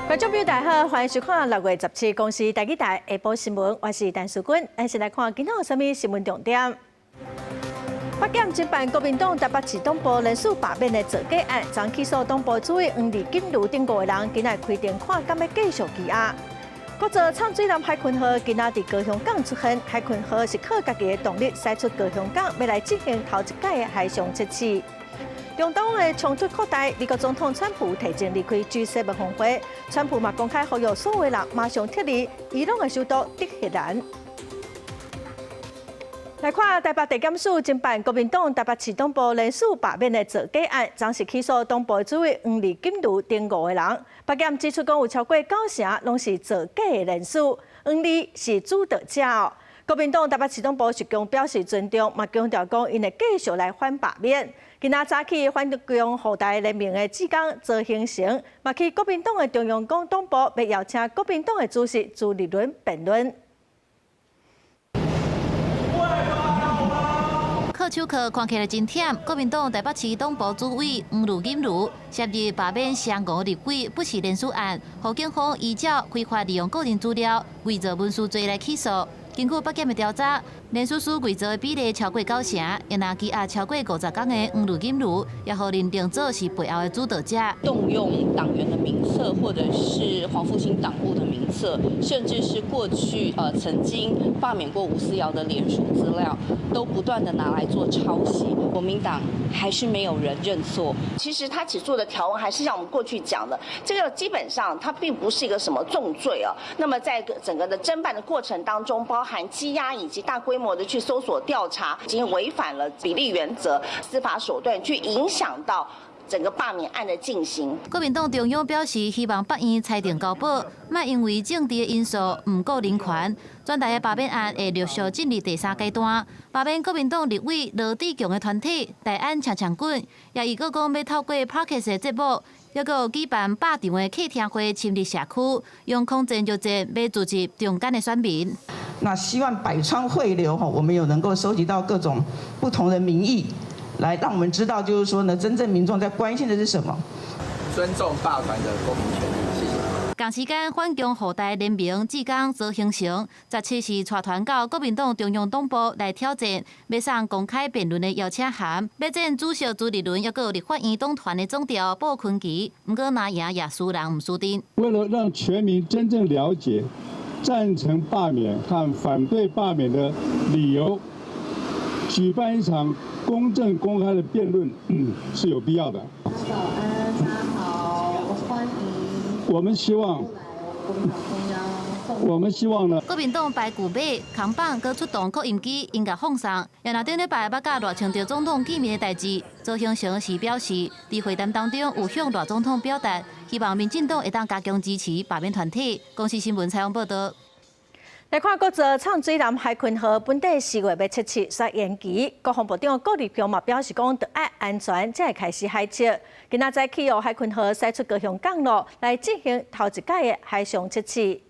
观众朋友大家好，欢迎收看6月17公司台记台下晡新闻，我是陈淑君。先来看今天有什么新闻重点。北检侦办国民党台北市党部人事罢免的造假案，将起诉党部主委黄丽锦如等5个人，今日开庭看敢要继续羁押。国造唱水南海群号今仔伫高雄港出现，海群号是靠家己的动力驶出高雄港，要来进行头一届的海上测试。中东的冲突扩大，美国总统川普提前离开 G7 峰会，川普嘛公开呼吁所有人马上撤离伊朗的首都德黑兰。来看台北地检署侦办国民党台北市党部人事罢免的造假案，暂时起诉党部主委黄丽锦如等5个人。北检指出，讲有超过9成拢是造假的人事，黄丽是主导者哦。国民党台北市党部是强表示尊重，嘛强调讲因会继续来反罢免。今仔早起，反共后代联名的志刚做行程，嘛去国民党的中央党党部，要邀请国民党的主席朱立伦辩论。靠手铐看起来真忝。国民党台北市党部主委黄丽锦如涉入罢免相5立委不实联署案，互警方依照非法利用个人资料伪造文书罪来起诉。根据北检的调查，联署书伪造的比例超过9成，也拿羁押超过50天的黄丽锦如，也互认定做是背后的主导者。动用党员的名册，或者是黄复兴党部的名册，甚至是过去曾经罢免过吴思瑶的联署资料，都不断的拿来做抄袭。国民党还是没有人认错。其实他起诉的条文还是像我们过去讲的，这个基本上它并不是一个什么重罪啊。那么在整个的侦办的过程当中，包含羁押以及大规模的去搜索调查，已经违反了比例原则、司法手段，去影响到整个罢免案的进行。国民党中央表示，希望北院裁定高保，莫因为政治的因素唔顾人权。专台的罢免案会陆续进入第3阶段。罢免国民党立委罗志强的团体大安强强滚，也伊个讲要透过 Podcast 的节目，还有举办霸场的客厅会，侵入社区，用空前热战要组织中间的选民。那希望百川汇流我们有能够收集到各种不同的民意，来让我们知道，就是说呢，真正民众在关心的是什么？尊重罢团的公民权利，谢谢。同时间，反共后代联名志刚做行程，17时带团到国民党中央党部来挑战，要送公开辩论的邀请函，要见主席朱立伦，还有立法院党团的总调鲍坤奇，不过拿赢也输人唔输阵。为了让全民真正了解赞成罢免和反对罢免的理由，举办一场公正公开的辩论是有必要的。早安，大家好，欢迎。我们希望呢，国民党排古马、扛棒、搁出动扩音机、音乐放送，也拿顶礼拜捌甲赖清德总统见面的代志，做行程时表示，伫会谈当中有向赖总统表达，希望民进党会当加强支持罢免团体。公司新闻采访报道。来看国造唱水南海群号本地4月要测试煞延期，国防部长郭立雄嘛表示讲，得爱安全才会开始海测。今仔早起海群号驶出高雄港路来进行头一届的海上测试。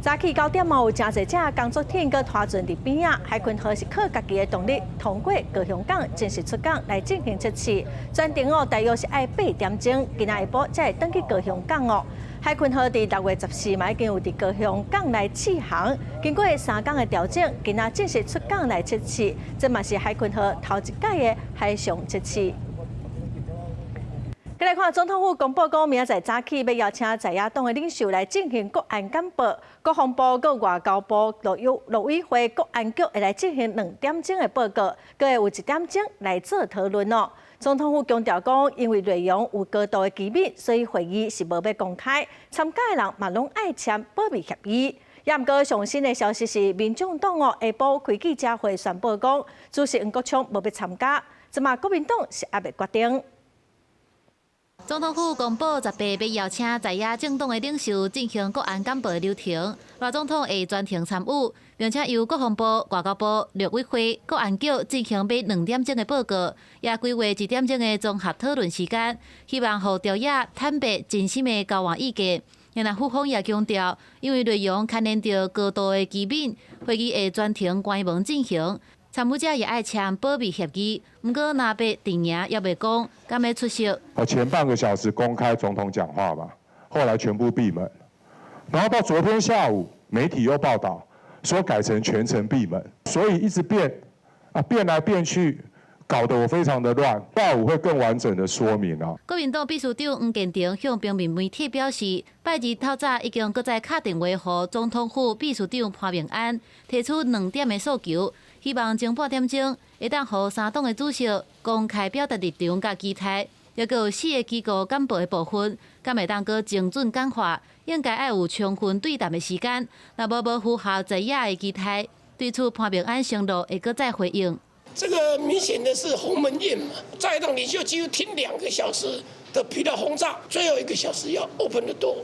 早起9点有真侪只工作艇搁拖船伫边仔，海群号是靠家己的动力通过高雄港正式出港来进行测试。专程大约是爱8点钟，今仔下晡才会登去高雄港哦。海群号伫6月14嘛已经有伫高雄港来试航，经过3天的调整，今仔正式出港来测试，这嘛是海群号头一届的海上测试。再来看总统府公布讲，明仔载早起要邀请在野党的领袖来进行国安简报，国防部、佮外交部、陆委会、国安局会来进行2点钟的报告，佮会有1点钟来做讨论哦。总统府强调讲，因为内容有高度的机密，所以会议是无要公开，参加的人嘛拢爱签保密协议。也毋过上新的消息是，民众党下晡开记者会宣布讲，主席黄国昌无要参加，即嘛国民党是还未决定。总统府公布18要邀请在野政党的领袖进行国安简报的流程，赖总统会专程参与，并且由国防部、外交部、陆委会、国安局进行每2点钟的报告，也规划1点钟的综合讨论时间，希望互朝野坦白真心的交换意见。然后副方也强调，因为内容牵连到高度的机密，会议会专程关门进行。参与者也爱签保密协议，不过若被定赢也未讲，敢会出席。前半个小时公开总统讲话嘛，后来全部闭门，然后到昨天下午媒体又报道说改成全程闭门，所以一直变来变去。 搞得我非常的乱，下午会更完整的说明啊。国民党秘书长黄健庭向平面媒体表示，拜日透早已经搁再敲电话予总统府秘书长潘明安，提出2点的诉求，希望前半点钟会当予3党的主席公开表达立场甲期待，也有4个机构干部的部分，敢会当搁精准简化，应该要有充分对谈的时间，若无符合在野的期待。对此，潘明安承诺会搁再回应。 这个明显的是鸿门宴嘛，在党领袖几乎听2个小时的疲劳轰炸，最后1个小时要 open the door，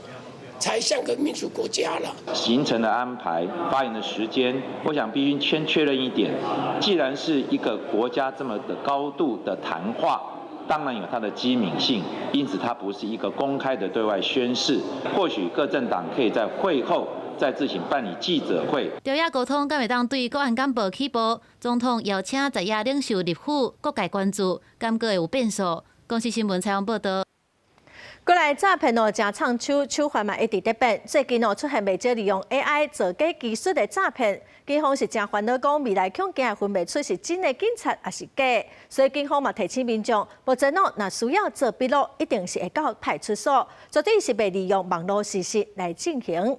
才像个民主国家了。行程的安排、发言的时间，我想必须先确认一点，既然是一个国家这么的高度的谈话，当然有它的机敏性，因此它不是一个公开的对外宣示。或许各政党可以在会后。 再自行办理记者会。朝野沟通敢会当对国安干部起步，总统邀请在野领袖入府，各界关注，敢会有变数？公司新闻采访报道。过来诈骗真唱手法嘛一直在变，最近出现未少利用 AI 造假技术的诈骗，警方是真烦恼，讲未来恐惊分袂出是真的警察还是假，所以警方嘛提醒民众，目前若需要做笔录，一定是会到派出所，绝对是袂利用网络事实来进行。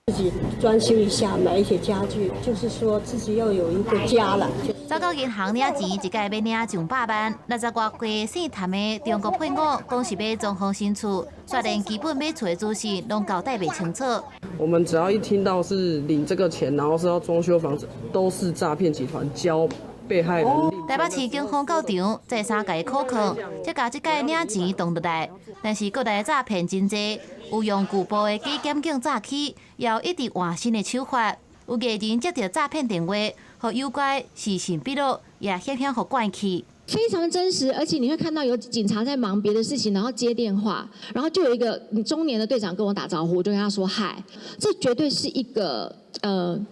自己装修一下，买一些家具，就是说自己要有一个家了。早到银行领钱，一个要领上100万。60外岁姓谭的中国配偶，讲是要装潢新厝，虽然基本买厝的资讯拢交代袂清楚。我们只要一听到是领这个钱，然后是要装修房子，都是诈骗集团教被害人。台北市警方到场，再三甲伊考考，才甲即个领钱动落来。但是各地诈骗真济。 有用旧部的假检警诈欺，也有一直换新的手法。有艺人接到诈骗电话，和诱拐视讯笔录，也险险互关去。非常真实，而且你会看到有警察在忙别的事情，然后接电话，然后就有一个中年的队长跟我打招呼，我就跟他说嗨，这绝对是一个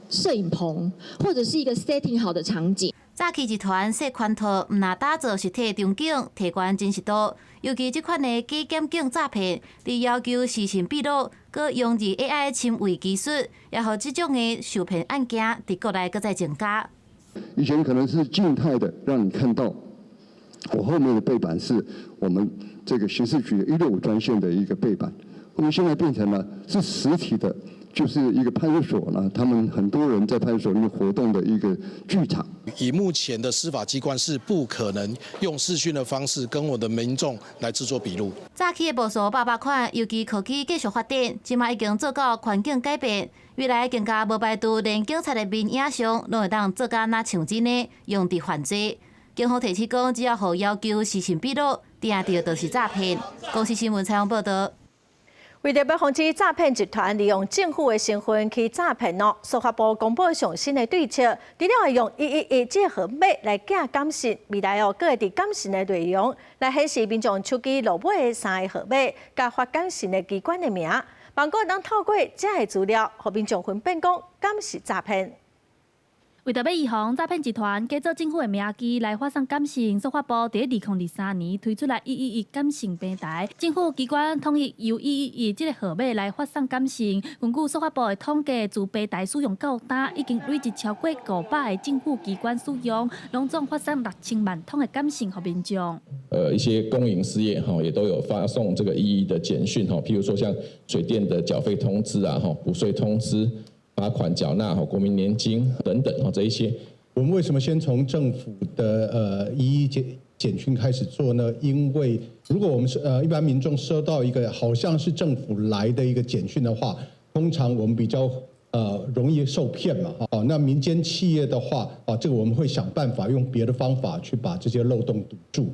摄影棚或者是一个 setting 好的场景。 诈欺集团设圈套，毋若打造实体场景，提悬真实度。尤其这款的假检警诈骗，伫要求视讯笔录，佮用入 AI 深伪技术，也互这种的受骗案件伫国内佮再增加。以前可能是静态的，让你看到我后面的背板是我们这个刑事局165专线的一个背板，我们现在变成了是实体的。 就是一个派出所呢，他们很多人在派出所里面活动的一个剧场。以目前的司法机关是不可能用视讯的方式跟我的民众来制作笔录。诈欺的步数800款，尤其科技继续发展，即马已经做到环境改变，未来更加无排除连警察的面影像拢会当做甲那像真的用伫犯罪。警方提醒讲，只要互要求视讯笔录，定着就是诈骗。公司新闻采访报道。 为了要防止诈骗集团利用政府的身份去诈骗司法部公布上新的对策，除了会用111这个号码来假感信，未来各会伫感信的内容来显示民众手机落尾的3个号码，加发感信的机关的名，网购能透过这个资料，互民众分辨讲敢是诈骗。 为着要预防诈骗集团假造政府的名机来发送感信，司法部伫2023年推出来111感信平台，政府机关统一由111这个号码来发送感信。根据司法部的统计，自平台使用到今，已经累积超过500个政府机关使用，拢总发送6000万通的感信给民众。一些公营事业也都有发送这个111的简讯譬如说像水电的缴费通知啊补税通知。 罚款缴纳、国民年金等等这一些，我们为什么先从政府的111简讯开始做呢？因为如果我们一般民众收到一个好像是政府来的一个简讯的话，通常我们比较容易受骗嘛。那民间企业的话这个我们会想办法用别的方法去把这些漏洞堵住。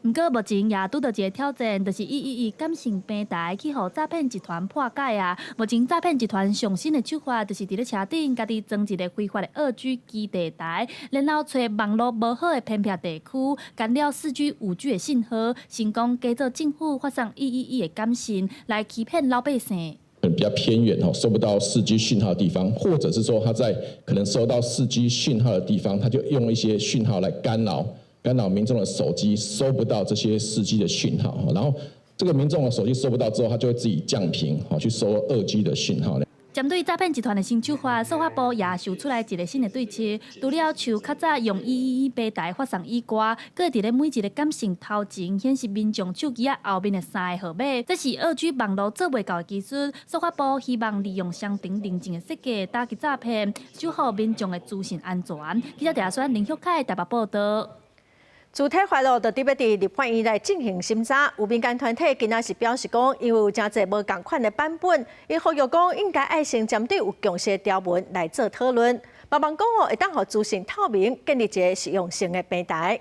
不过目前也拄到一个挑战，就是111感信平台去互诈骗集团破解啊。目前诈骗集团上新的手法，就是伫咧车顶家己装一个非法的2G 基地台，然后找网络无好的偏僻地区，干扰4G、5G 的信号，成功假造政府发送111的感信来欺骗老百姓。比较偏远收不到4G 讯号的地方，或者是说他在可能收到4G 讯号的地方，他就用一些讯号来干扰民众的手机收不到这些4G 的讯号，然后这个民众的手机收不到之后，他就会自己降频去收2G 的讯号。针对诈骗集团的新手法，司法部也想出来一个新的对策。除了像较早用111平台发送以外，搁伫咧每一个感性头前显示民众手机后面的3个号码，这是2G 网络做袂到的技术。司法部希望利用双重认证的设计打击诈骗，守护民众的资讯安全。记者查询林旭凯台北报道。主体发落就特别伫立法院来进行审查，有民间团体今仔是表示讲，因为有真侪无共款的版本，伊呼吁讲应该爱先针对有共识的条文来做讨论。希望讲会当互资讯透明，建立一个实用性的平台。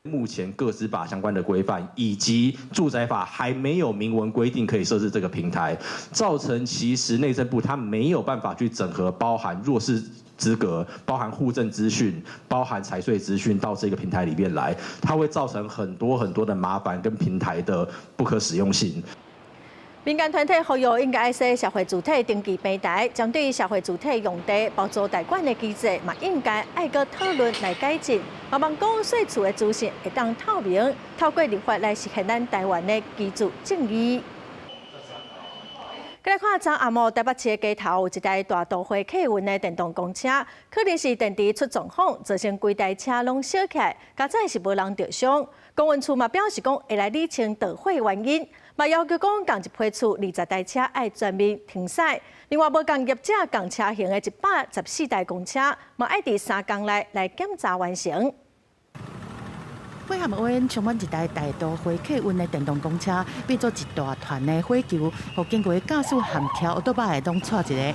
目前个资法相关的规范以及住宅法还没有明文规定可以设置这个平台，造成其实内政部它没有办法去整合包含弱势资格、包含户政资讯、包含财税资讯到这个平台里面来，它会造成很多的麻烦跟平台的不可使用性。民间团体呼吁应该爱设社会主体登记平台，针对社会主体用地包租代管的机制，嘛应该爱个讨论来改进。希望讲税处的资讯会当透明，透过立法来实现咱台湾的居住正义。再来看昨暗晡台北市的街头有一台大都会客运的电动公车，可能是电池出状况，造成规台车拢烧起来，加载是无人着伤。公运处嘛表示讲会来厘清导火原因，嘛要求讲共一批处20台车爱全面停驶。另外，无共业者共车型的114台公车，嘛爱伫3天内来检查完成。火焰乌烟充满一台大都会客运的电动公车，变作一大团的火球，互经过驾驶含跳奥多巴的拢错一个。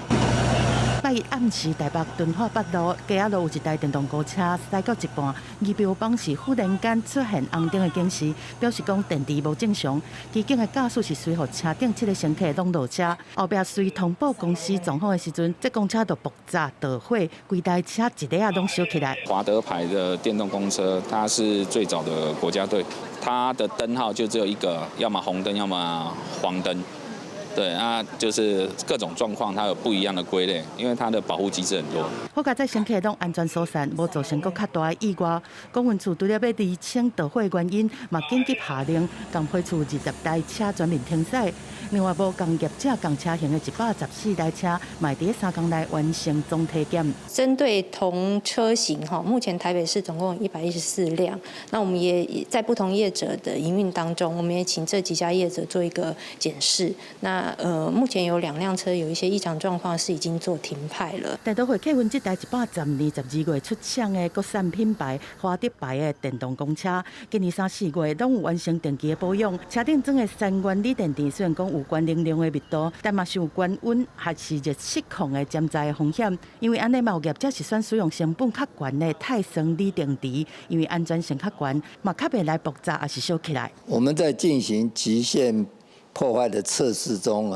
拜一暗时，台北敦化北路街仔路有一台电动公车驶到一半，仪表板是忽然间出现红灯的警示，表示讲电池无正常。机警的驾驶是随后车顶7个乘客拢落车，后壁随通报公司状况的时阵，这公车就爆炸导火，规台车一个拢烧起来。华德牌的电动公车，它是最早的国家队，它的灯号就只有一个，要么红灯，要么黄灯。对啊，就是各种状况，它有不一样的归类，因为它的保护机制很多。好佳在乘客拢安全疏散，无造成更较大的意外。公运处除了要厘清导火原因，嘛紧急下令，共批处20台车全面停驶。另外，无共业者共车型的114台车，嘛伫3天内完成总体检。针对同车型目前台北市总共有114辆，那我们也在不同业者的营运当中，我们也请这几家业者做一个检视。那目前有2辆车有一些异常状况，是已经做停派了。大都会客运这台110年12月出厂的国产品牌华德牌的电动公车，今年3、4月拢有完成定期的保养。车顶装的3元锂电池虽然讲有关能量的密度，但嘛是有高温还是热失控的潜在风险。因为安尼嘛有业者是选使用成本较悬的钛酸锂电池，因为安全性较悬，嘛较袂来爆炸还是烧起来。我们在进行极限破坏的测试中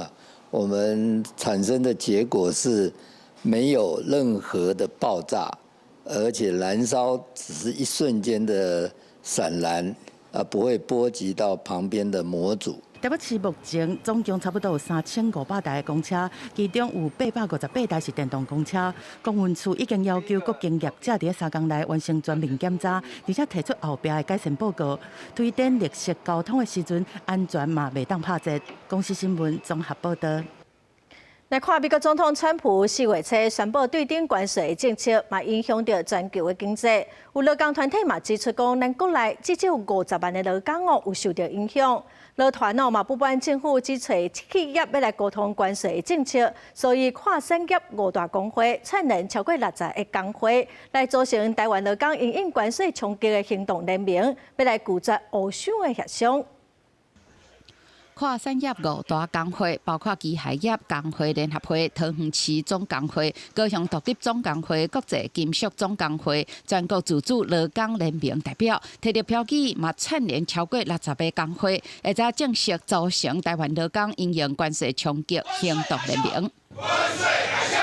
我们产生的结果是没有任何的爆炸，而且燃烧只是一瞬间的闪燃，不会波及到旁边的模组。台北市目前总共差不多有3500台的公车，其中有858台是电动公车。公运处已经要求各经业者伫3天内完成全面检查，而且提出后壁的改善报告。推展绿色交通的时阵，安全嘛袂当拍折。公司新闻综合报道。来看美国总统川普4月初宣布对顶关税政策，嘛影响到全球的经济。有劳工团体嘛指出讲，咱国内至少有50万的劳工有受到影响。劳团嘛不满政府只找企业要来沟通关税政策，所以跨产业5大工会串联超过60个工会，来组成台湾劳工因应关税冲击的行动联盟，要来拒绝欧商的协商。跨产业5大工会，包括机械业工会联合会、桃园市总工会、高雄独立总工会、国际金属总工会、全国自主劳工联盟代表，摕着标语，嘛串联超过60个工会，会再正式组成台湾劳工应用关税冲击行动联盟。关税海啸，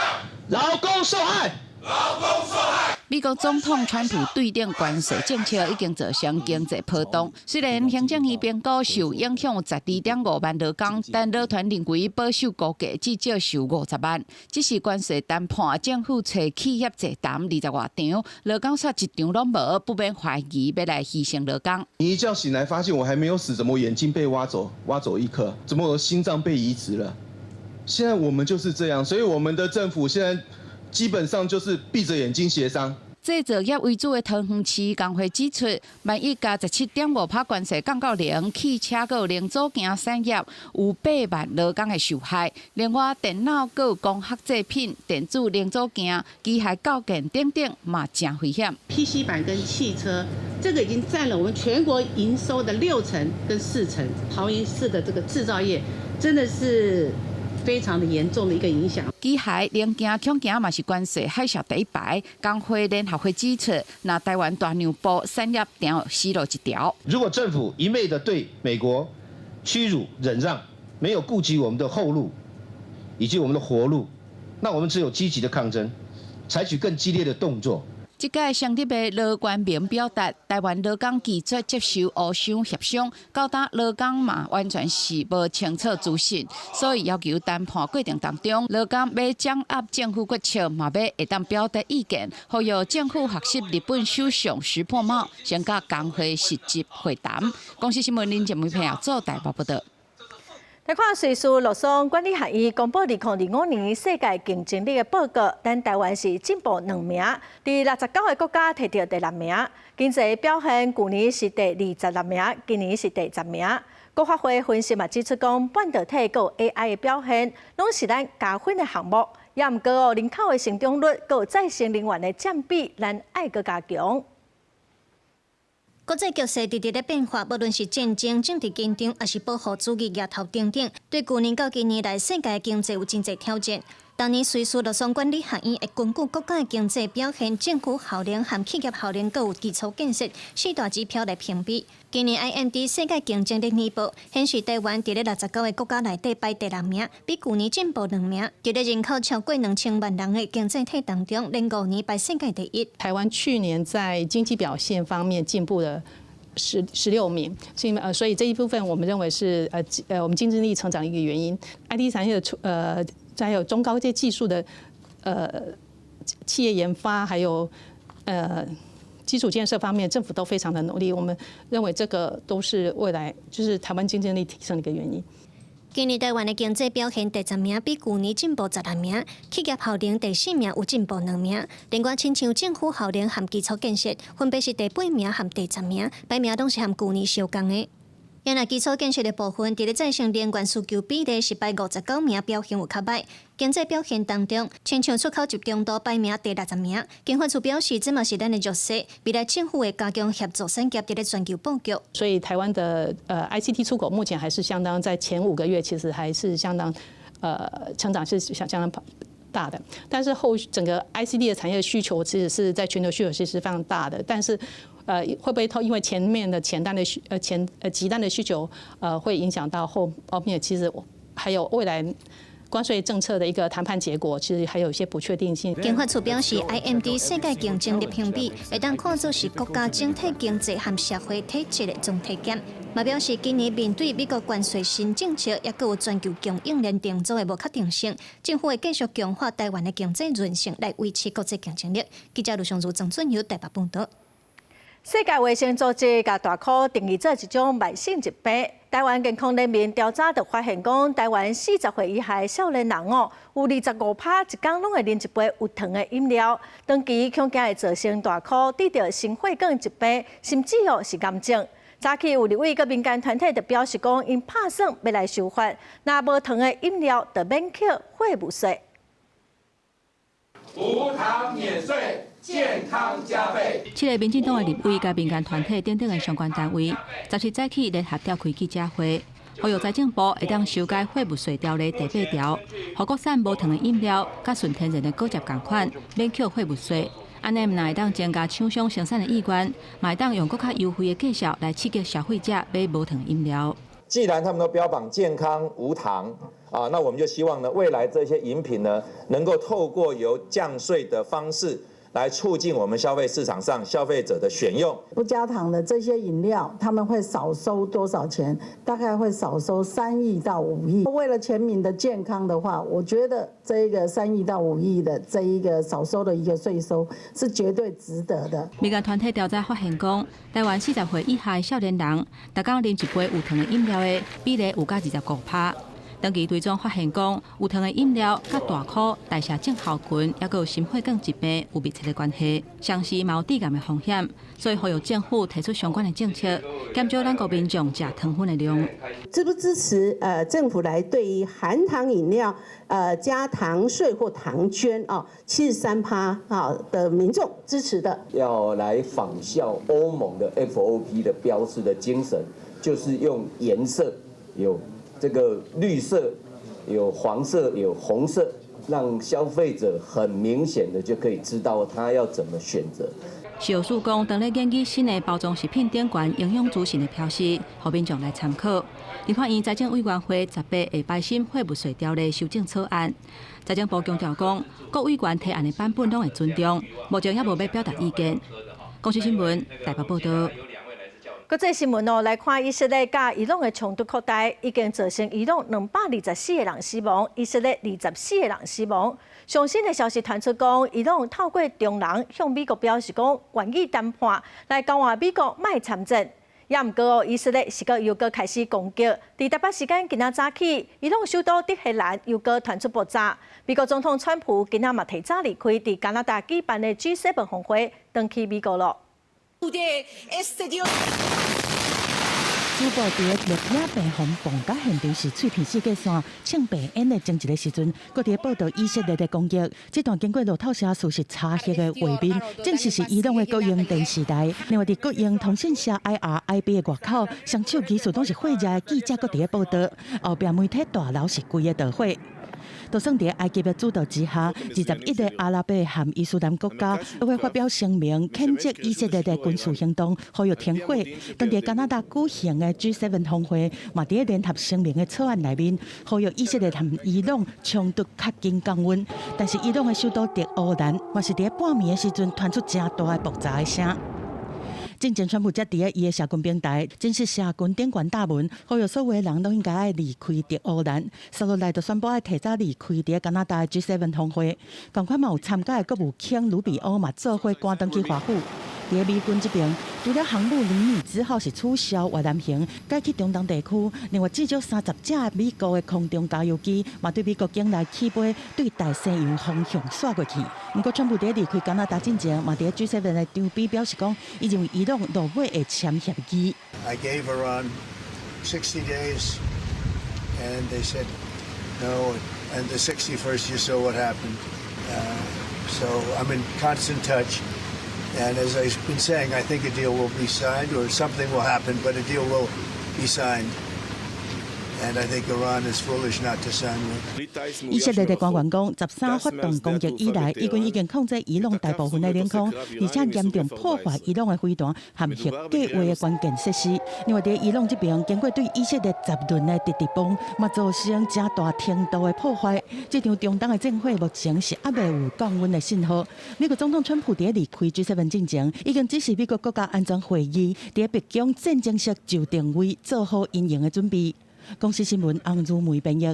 劳工受害，劳工受害。美国总统川普对顶关税政策已经造成经济波动。虽然行政院评估受影响12.5万劳工，但劳团认为保守估计至少受50万。只是关税谈判，政府找企业坐谈20外场，劳工煞一场拢无，不免怀疑要来牺牲劳工。你一觉醒来发现我还没有死，怎么我眼睛被挖走一颗？怎么我的心脏被移植了？现在我们就是这样，所以我们的政府现在基本上就是闭着眼睛协商。制造业为主的桃园市工会指出，万一加17.5%关税降到0，汽车和零组件产业有8万劳工的受害。另外，电脑和光学制品、电子零组件、机械构件等等嘛真危险。PC 板跟汽车，这个已经占了我们全国营收的60%跟40%。桃园市的这个制造业真的是非常的严重的一个影响。机械零件、恐件嘛是关税海啸第一排。工会联合会指出，那台湾大牛埔产业条死路一条。如果政府一味的对美国屈辱忍让，没有顾及我们的后路以及我们的活路，那我们只有积极的抗争，采取更激烈的动作。这届上日的劳官民表达，台湾劳工拒绝接受互相协商，到达劳工嘛完全是无清楚资讯，所以要求谈判过程当中，劳工要掌握政府决策，嘛要会当表达意见，呼吁政府学习日本首相石破茂，先甲工会实际会谈。公司新闻林节目片做台北报道。来看瑞士洛桑管理学院公布2025年世界竞争力的报告，但台湾是进步2名，伫69个国家摕到第6名。经济表现，去年是第26名，今年是第10名。国发会分析嘛指出讲，半导体和 AI 的表现，拢是咱加分的项目。也毋过人口的成长率，和再生能源的占比，咱爱搁加强。国际局势直直咧变化，无论是战争、政治紧张，还是保护主义、额头等等，对去年到今年来世界经济有真侪挑战。当年瑞士洛桑管理学院会根据国家的经济表现、政府效能和企业效能，各有基础建设4大指标来评比。今年 IMD 世界竞争力年报显示，台湾伫咧69个国家内底排第6名，比去年进步2名。伫咧人口超过2000万人的经济体当中，连5年排世界第1。台湾去年在经济表现方面进步了16名，所以这一部分我们认为是我们竞争力成长的一个原因。IT 产业的还有中高阶技术的企业研发，还有基础建设方面，政府都非常的努力。我们认为这个都是未来就是台湾竞争力提升的一个原因。今年台湾的经济表现第10名，比去年进步12名；企业效能第4名，有进步2名。另外，亲像政府效能和基础建设，分别是第8名和第10名，排名拢是和去年相同的。原来基础建设的部分，伫咧再生能源需求比例是排59名，表现有较歹。经济表现当中，亲像出口集中度排名第60名。经发处表示，这嘛是咱的弱势，未来政府会加强协助产业伫咧全球布局。所以台湾的ICT 出口目前还是相当，在前5个月其实还是相当成长是相当大的。但是整个 ICT 的产业需求其实是在全球需求其实是非常大的，但是。会不会因为前面的急单的需求，会影响到后面？其实还有未来关税政策的一个谈判结果，其实还有一些不确定性。经发处表示 ，IMD 世界竞争力评比会当看作是国家整体经济和社会体制的总体检。嘛表示，今年面对美国关税新政策，也有全球供应链重组的无确定性，政府会继续强化台湾的经济韧性，来维持国际竞争力。记者卢尚如、郑春友台北报道。世界卫生组织把大考定义做一种慢性疾病。台湾健康人民调查就发现讲，台湾40岁以下的少年人有25%一天拢会啉一杯有糖的饮料，长期恐惊会造成大考得到心血管疾病，甚至是癌症。早起有立委佮民间团体就表示讲，因拍算要来修法，若无糖的饮料就免扣会务税。无糖免税。健康加倍。7个民进党的立委甲民间团体等等的相关单位，17早起联合召开记者会，呼吁财政部会当修改会务税条例第8条，予国产无糖的饮料甲纯天然的果汁同款免扣会务税。安尼唔会当增加厂商生产的意愿，嘛会当用更较优惠的价效来刺激消费者买无糖饮料。既然他们都标榜健康无糖啊，那我们就希望呢，未来这些饮品呢，能够透过由降税的方式。来促进我们消费市场上消费者的选用。不加糖的这些饮料，他们会少收多少钱？大概会少收3亿到5亿。为了全民的健康的话，我觉得这一个3亿到5亿的这一个少收的一个税收是绝对值得的。民间团体调查发现讲，台湾40岁以下的少年人，每天啉一杯有糖的饮料的比例有到25%。长期追踪发现讲，有糖的饮料甲大颗代谢症候群，也有心血管疾病有密切的关系，像是有致癌的风险。所以呼吁政府提出相关的政策，减少咱国民众食糖分的量。支不支持政府来对于含糖饮料加糖税或糖捐73%的民众支持的？要来仿效欧盟的 FOP 的标示的精神，就是用颜色有。这个绿色、有黄色、有红色，让消费者很明显的就可以知道他要怎么选择。小树讲，当咧研究新的包装食品顶悬营养资讯的标示，互民众来参考。立法院财政委员会18会摆审废物税条例修正草案。财政部强调讲，各委员提案的版本拢会尊重，目前也无要表达意见。公视新闻台北报道。国际新闻来看以色列甲伊朗的冲突扩大，已经造成伊朗224个人死亡，以色列24个人死亡。上新的消息传出讲，伊朗透过中人向美国表示讲，愿意谈判来交换美国卖参战。也毋过，以色列是又开始攻击。伫台北时间今仔早起，伊朗首都德黑兰又传出爆炸。美国总统川普今仔嘛提早离开伫加拿大举办的 G7 峰会，回去美国了。主播伫个热烈病红崩甲现场是碎片世界线庆平安的前一个时阵，搁伫报道以色列的攻击。这段经过路透社事实查核的画面，证实是伊朗的国营电视台。另外，伫国营通讯社 IRIB 的外口，双手技术都是火热的记者，搁伫个报道。后壁媒体大楼是规个大火。就算在埃及的主导之下，21个阿拉伯和伊斯兰国家都会发表声明，谴责以色列的军事行动，呼吁停火。当在加拿大举行的 G7 峰会，嘛伫联合声明的草案内面，呼吁以色列和伊朗冲突较紧降温。但是伊朗的首都德黑兰，嘛是伫半暝的时阵传出真大的爆炸的声。真正宣布才伫伊的社群平台，真是社群顶悬大文，呼吁所有人都应该爱离开德黑兰。接落来就宣布要提早离开伫加拿大的 G7 峰会。同款嘛有参加的国务卿卢比欧嘛做伙赶登去华府。伫美军这边，除了航母尼米兹号是取消越南行，改去中东地区。另外，至少30架美国的空中加油机嘛对美国境内起飞，对大西洋方向驶过去。不过，川普伫离开加拿大之前，嘛伫 G7 的场边表示讲，伊认为伊朗落尾会签协议。I gave Iran 60 days, and they said no. And the 61st, you saw what happened. So I'm in constant touch. And as I've been saying, I think a deal will be signed, or something will happen, but a deal will be signed. And I think Iran is foolish not to sign one. 以色列的官员讲，13发动攻击以来，伊军已经控制伊朗大部分的领空，而且严重破坏伊朗的飞弹和核计划的关键设施。另外，伫伊朗这边，经过对以色列10轮的地地bomb，嘛造成真大程度的破坏。这场中东的战火目前是还未有降温的信号。美国总统川普伫离开 G7 之前，已经指示美国国家安全会议伫北京战争式就定位，做好应用的准备。公司新闻洪如梅编译。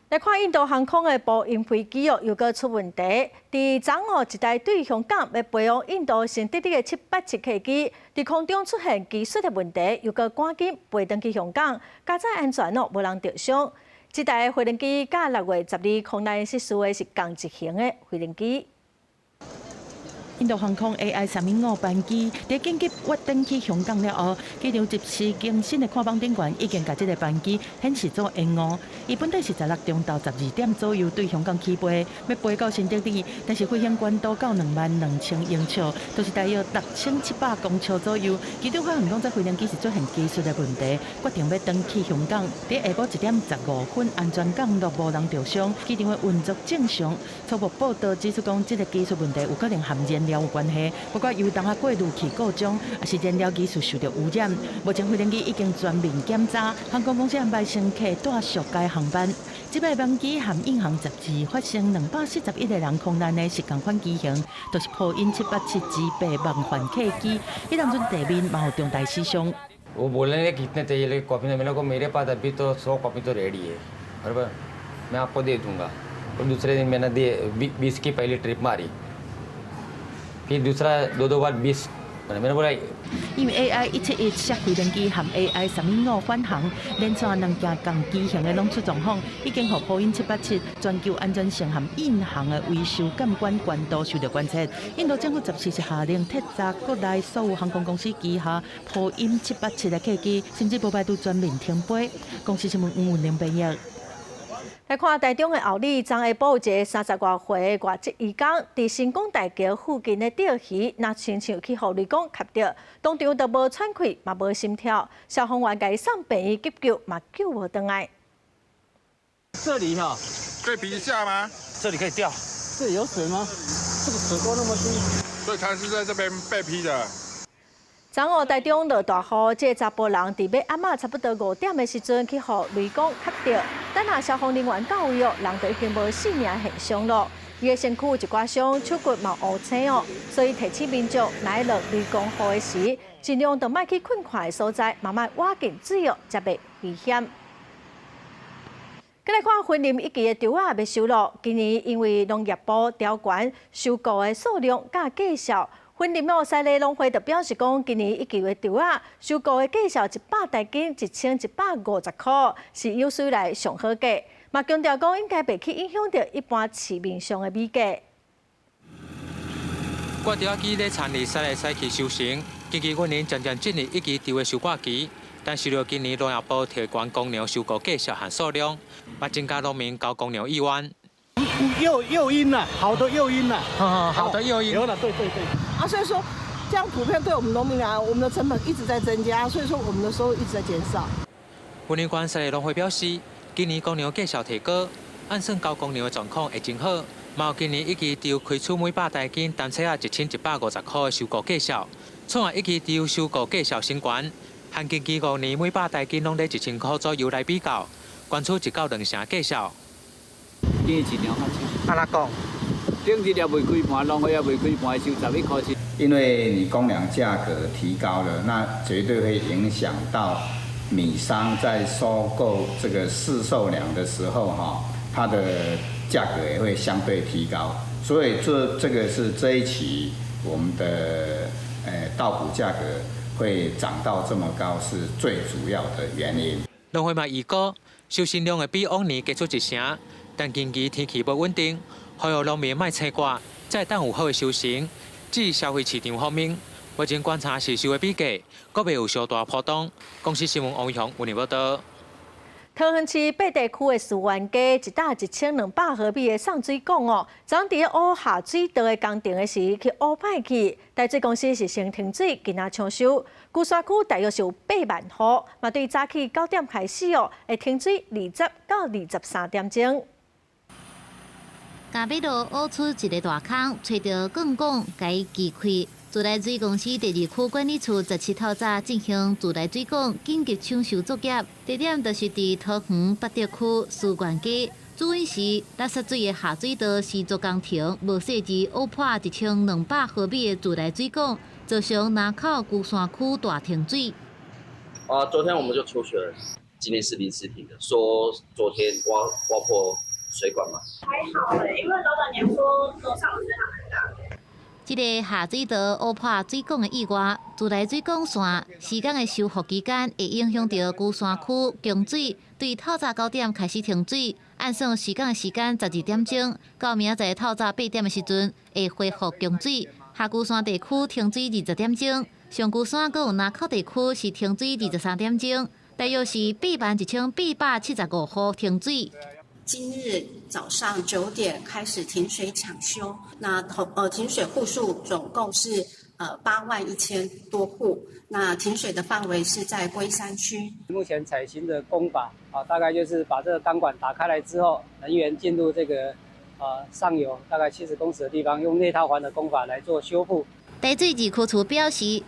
来看印度航空的波音飞机又搁出问题。伫昨午一台对香港要飞往印度新德里的787客机，伫空中出现技术的问题，又搁赶紧飞登去香港，加载安全无人受伤。这台飞行机甲6月12空难失事的是同一型的飞行机。印度航空 AI305班机在紧急越登去香港了后，机场及时更新的看板顶悬已经把这个班机显示做延误。伊本来是16中到12点左右对香港起飞，要飞到新德里，但是飞行高度到22000英尺，就是大约6700公尺左右。机长发现讲，这飞行机是出现技术的问题，决定要登去香港。在下晡1点15分，安全降落，无人受伤，机场的运作正常。初步报道指出讲，这个技术问题有可能含燃料。料有关系。不过由于当下过滤器故障，也是燃料技术受到污染，目前飞行机已经全面检查，航空公司安排乘客搭属该航班。这摆班机含印航12发生241个人空难的是同款机型，都是波音787G8梦幻客机，迄当阵地面嘛有重大死伤。boleh kita tadi kopi na मेरे को मेरे पास अभी तो 100 कॉपी तो रेडी है बराबर मैं आपको दे दूंगा और दूसरे दिन मैंने 20 की पहली ट्रिप मारी फिर दूसरा दो बार 20मैंने बोला因为 AI171涉飞行机含 AI315返航，连续2架共机型的拢出状况，已经予波音787全球安全性含印航的维修监管关度受到关切。印度政府14日下令剔查国内所有航空公司旗下波音787的客机，甚至无排除全面停飞。公司新闻吴文玲编译。来看台中的后里，昨下晡有一个30多岁的外籍移工，伫新港大桥附近的钓鱼，那亲像去互雷公夹到，当场就无喘气，嘛无心跳，消防员甲伊送病院急救，嘛救无回来。这里哈，可以比一下吗？这里可以钓。这里有水吗？这个水沟那么低，所以他是在这边被劈的。昨下台中落大雨，这查甫人伫要暗仔差不多5点的时阵去互雷公夹到，等下消防人员到位哦，人就已经无性命现象咯。伊的身躯有一寡伤，手骨嘛乌青哦，所以提醒民众来落雷公雨的时，尽量就莫去困快的所在，慢慢挖进水哦，才袂危险。再来看婚林一期的稻仔未收落，今年因为农业部调悬收购的数量甲绩效。婚林哦，西里农会就表示讲，今年一期的稻仔收购的绩效100大斤1150块，是有史以来上好价。嘛强调讲，应该袂去影响到一般市面上的米价。割稻机咧田里驶来驶去收成，近期婚林渐渐进入一期稻的收割期，但是了今年农业部提悬公粮收购绩效和数量，嘛增加农民交公粮意愿。诱因呐，好的诱因呐，好的诱因。有了，对。啊，所以说这样普遍对我们农民来讲，我们的成本一直在增加，所以说我们的收入一直在减少。婚林县西里农会表示，今年公粮绩效提高，按算交公粮的状况会真好。嘛有今年一期稻开出每100大斤单车1150块的收购绩效，创下一期稻收购绩效新高，和近期5年每100大斤拢在1000块左右来比较，关出1到2成绩效。今年1年安怎讲？顶一年未开盘，农会也未开盘，收11块钱。因为你公粮价格提高了，那绝对会影响到米商在收购这个市售粮的时候，它的价格也会相对提高。所以这个是这一期我们的稻谷价格会涨到这么高，是最主要的原因。农会嘛预估收成量会比往年加出1成。但近期天气不稳定，呼吁农民莫青瓜，才等有好的收成。至于消费市场方面，目前观察市售的比价，阁未有小大波动。公司新闻王雄为你报道。桃园市八地区的士源街一打1200毫米的送水管哦，昨伫乌下水道的工程的时去乌歹去，台水公司是先停水，今仔抢修。旧山区大约是有8万户，嘛对早起9点开始哦，会停水20到23点钟。嘉北路挖出一个大坑，找到管管，甲伊锯开。自来水公司第2区管理处17号早进行自来水管紧急抢修作业，地点就是伫桃园八德区士源街。主因是垃圾水的下水道施作工程无设置挖破1200毫米的自来水管，造成南口旧山区大停水。昨天我们就出去了，今天是临时停的，说昨天挖破水管嘛。还好因为老板娘说楼上的水还蛮大的。这个下水道挖破水管的意外，自来水管线时间的修复期间会影响到旧山区供水，对透早9点开始停水，按算时间12点钟，到明仔透早8点的时阵会恢复供水。下旧山地区停水20点钟，上旧山阁有南口地区是停水23点钟，大约是81875户停水。今日早上9点开始停水抢修，那停水户数总共是81000多户，那停水的范围是在龟山区。目前采行的工法大概就是把这个钢管打开来之后，人员进入这个上游大概70公尺的地方，用内套环的工法来做修复。淡水二区处表示，予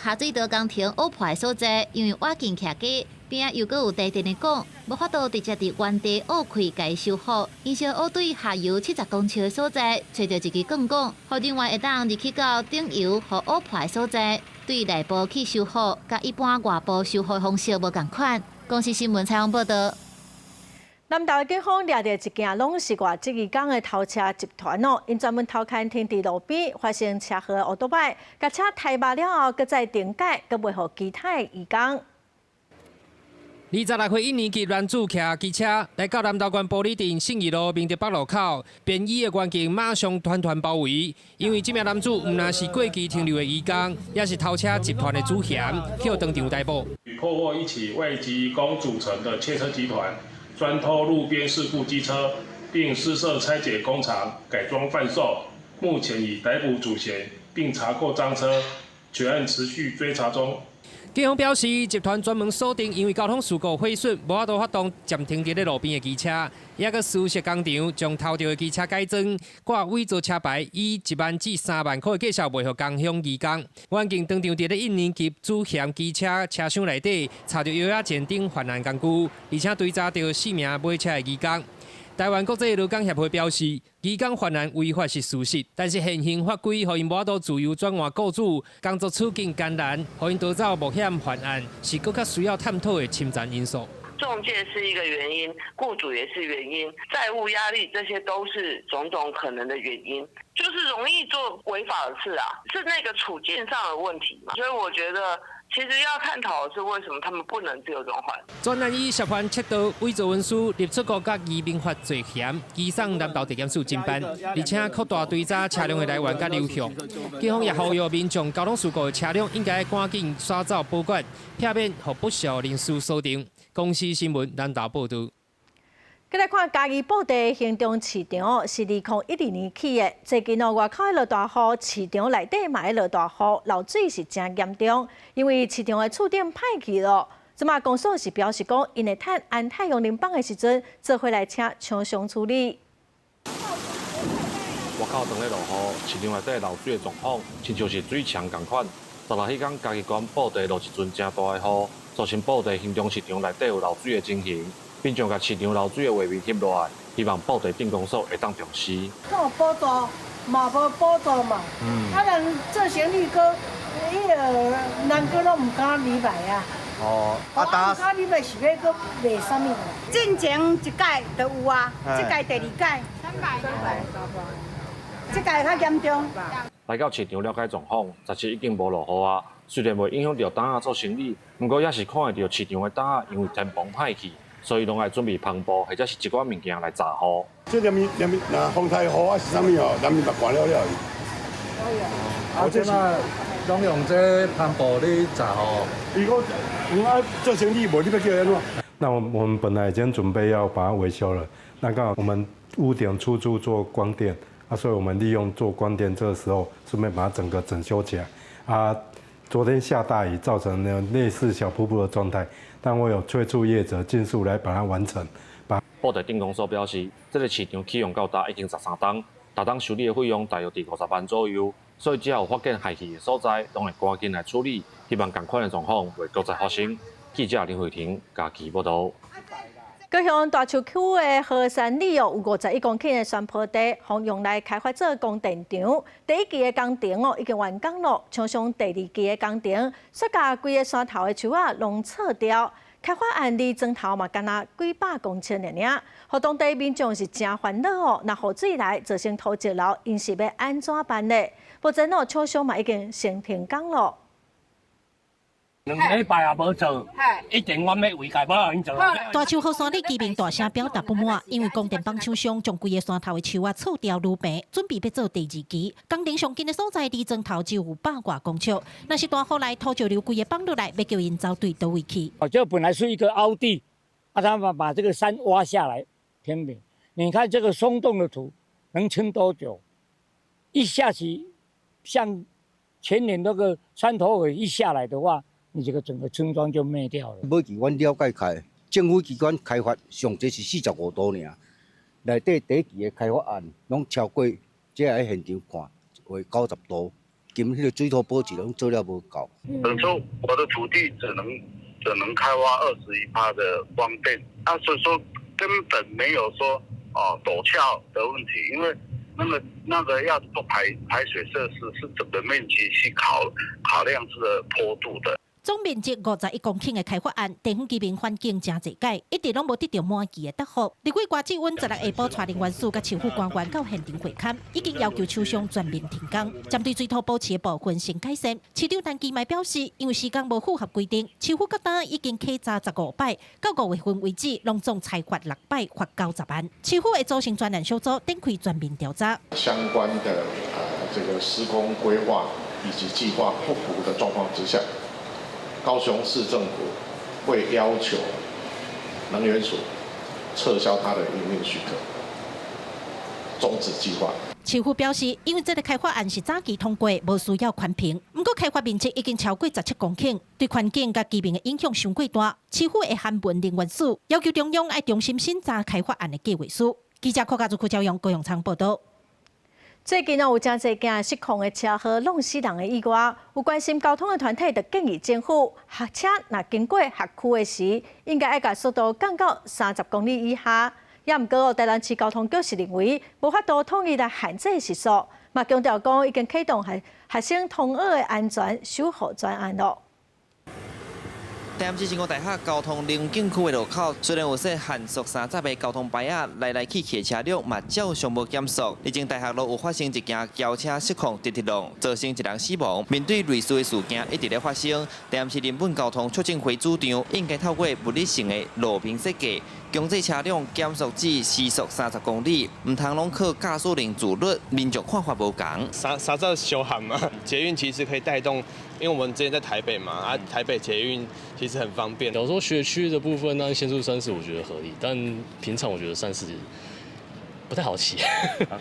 下水道工程误破的所在，因为挖建徛假，边又有地电的管，无法度直接伫原地挖开甲伊修复，因小挖对下游70公尺的所在，找到一支钢管，互另外会当入去到顶游，互挖破的所在，对内部去修复，甲一般外部修复方式无共款。公司新闻采访报道。南投警方抓到一件拢是外籍移工的偷车集团哦，因专门偷牵停伫路边，发生车祸乌多摆，甲车抬麻了后，搁再停解，搁袂互其他移工。26岁印尼籍男子骑机车来到南投县玻璃镇信义路明德北路口，便衣的员警马上团包围，因为这名男子唔但是过期停留的移工，也是偷车集团的主嫌，去当场逮捕。与破获一起为籍移工组成的窃车集团。 专偷路边事故机车，并私设拆解工厂改装贩售。目前已逮捕主嫌，并查扣赃车，全案持续追查中。警方表示，集团专门锁定因为交通事故毁损，无法度发动暂停伫咧路边的机车，也个私设工厂将偷掉的机车改装，挂伪造车牌，以1万至3万块的价钱卖予工乡移工。员警当场伫咧印尼籍主嫌机车车厢内底查到药检等犯案工具，而且追查到4名买车的移工。 台湾国际劳工协会表示，移工犯案违法是事实，但是现行法规让因无法度自由转换雇主，工作处境艰难，让因逃走冒险犯案，是更加需要探讨的侵占因素。仲介是一个原因，雇主也是原因，债务压力这些都是种种可能的原因，就是容易做违法的事啊，是那个处境上的问题嘛。所以我觉得。 其实要探讨的是为什么他们不能自由转换。专案以涉嫌窃盗、伪造文书、入出国甲移民法罪嫌，移送南投地检署侦办，而且扩大追查车辆的来源甲流向。警方也呼吁民众交通事故的车辆应该赶紧刷走保管，避免互不肖人士锁定。公司新闻南投报道。 再来看嘉义布袋行动市场是2012年起的，最近外口的落大雨，市场内底嘛会落大雨，漏水是真严重。因为市场的厝顶歹去了，即马公所是表示讲，因会趁安太阳能板的时阵，做回来请厂商处理。外口当咧落雨，市场内底漏水的状况，亲像是水墙同款。16迄天嘉义县布袋落一阵真大的雨，造成布袋行动市场内底有漏水的情形。 并将甲市场漏水的画面翕落来，希望布袋镇公所会当重视。那有补助，嘛无补助嘛。人做生意个，人个拢唔敢入来啊。唔敢入来是要个卖啥物？进前一届就有啊，这届第2届300。这届较严重。来到市场了解状况，17已经无落雨啊。虽然袂影响到档仔做生意，不过也是看会到市场的档仔因为天崩歹去。 所以拢爱准备篷布或者是一寡物件来炸雨。这那风台雨啊是啥物哦？咱们把关了了。这嘛拢用这篷布咧炸雨。如果做生意，无你要叫安怎？那我们本来已经准备要把它维修了，那刚好我们屋顶出租做光电啊，所以我们利用做光电这个时候，顺便把它整个整修起来啊。昨天下大雨，造成了类似小瀑布的状态。 但我有催促业者尽速来把它完成。布袋镇公所表示，这个市场启用到达已经13档，每档修理的费用大约伫50万左右，所以只要有发现害去的所在，都会赶紧来处理，希望同款的状况袂再发生。记者林慧婷嘉义报道。高雄大树区的河山里有51公顷的山坡地，方用来开发做供电场。第1期的工程已经完工了，厂商第2期的工程，煞甲规个山头的树仔拢撤掉。开发案里砖头嘛，干那几百公顷尔，互当地民众是真烦恼哦。那雨水来造成土石流，因是要安怎办呢？目前厂商嘛已经先停工了。 2礼拜也无做，一定我要为解要让因做。大树河山里居民大声表达不满，因为光电帮厂商将规个山头的树啊撤掉路平，准备要做第2期。工程上近的所在离砖头只有100多公尺，若是大雨来，土石流规个放落来，要叫因走对倒位去。这本来是一个凹地，他们把这个山挖下来填平。你看这个松动的土能撑多久？一下起，像前年那个山头尾一下来的话。 你这个整个村庄就灭掉了。每期阮了解开，政府机关开发上侪是45度尔，内底第一期的开发案，拢超过，即个喺现场看为90度，今迄个水土保持拢做了无够。等说我的土地只能开发21%的光电，所以说根本没有说陡峭的问题，因为那个要做排水设施是整个面积去考量这个坡度的。总面积51公顷的开发案，地方居民环境真侪解，一直拢无得到满意的答复。立委瓜志温16下晡带领员署甲市府官员到现场会勘，已经要求厂商全面停工。针对水土保持的部分先改善，市长陈其迈表示，因为时间无符合规定，市府各单已经稽查15摆，到5月份为止，拢总裁罚6摆，罚90万。市府会组成专案小组，展开全面调查。相关的这个施工规划以及计划不符的状况之下。高雄市政府会要求能源署撤销它的营运许可，终止计划。市府表示，因为这个开发案是早期通过，无需要宽屏。不过开发面积已经超过17公顷，对环境甲居民的影响伤过大。市府会函文林员署，要求中央要重新审查开发案的计划书。记者柯家族赵阳高永昌报道。最近有真侪件失控的车祸弄死人的意外，有关心交通的团体就建议政府，客车若经过辖区的时，应该要把速度降到30公里以下。也毋过，台南市交通局是认为无法度统一来限制时速，嘛强调讲已经启动学生通学的安全守护专案咯。台南市成功大厦交通临景区的路口，虽然有说限速30的交通牌啊，来去骑车辆嘛照常无减速。历经大厦路有发生一件轿车失控跌铁路，造成1人死亡。面对类似的事件一直在发生，台南市人本交通促进会主张应该透过物理性的路面设计，强制车辆减速至时速30公里，唔通拢靠驾驶人自律，民众看法无同。啥叫修喊嘛？捷运其实可以带动。因为我们之前在台北嘛，台北捷运其实很方便。有时候学区的部分呢，限速30我觉得合理，但平常我觉得30不太好骑。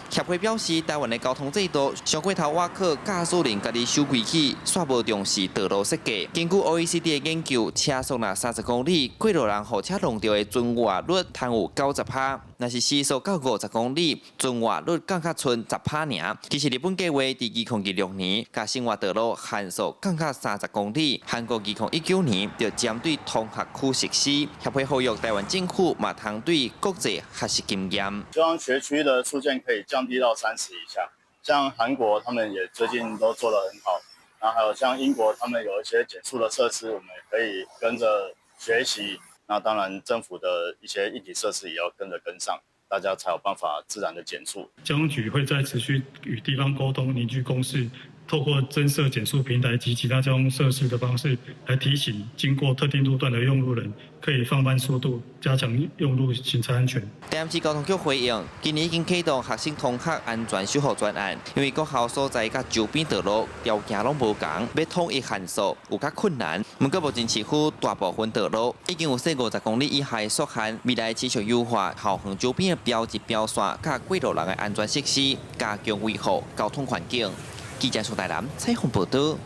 协会表示，台湾的交通制度上过头挖靠驾驶人家己守规矩，煞无重视道路设计。根据 OECD 的研究，车速若30公里，过路人后车弄到的准活率通有90%。若是时速到50公里，准活率降到剩10%尔。其实日本计划伫2026年，甲生活道路限速降到30公里。韩国2019年就针对同辖区实施。协会呼吁台湾政府嘛，通对国际学习经验。希望学区的速限可以降低到30以下。像韩国他们也最近都做得很好，然后还有像英国他们有一些减速的设施，我们也可以跟着学习。那当然，政府的一些硬体设施也要跟着跟上，大家才有办法自然的减速。交通局会在持续与地方沟通、凝聚共识，透过增设减速平台及其他交通设施的方式，来提醒经过特定路段的用路人可以放慢速度，加强用路行车安全。台南市交通局回应，今年已经启动学生通学安全守护专案，因为各校所在甲周边道路条件拢无同，要统一限速有较困难。不过目前市区大部分道路已经有设50公里以下的速限，未来持续优化校园周边的标志标线，甲过路人的安全设施，加强维护交通环境。记者苏台南采访报道。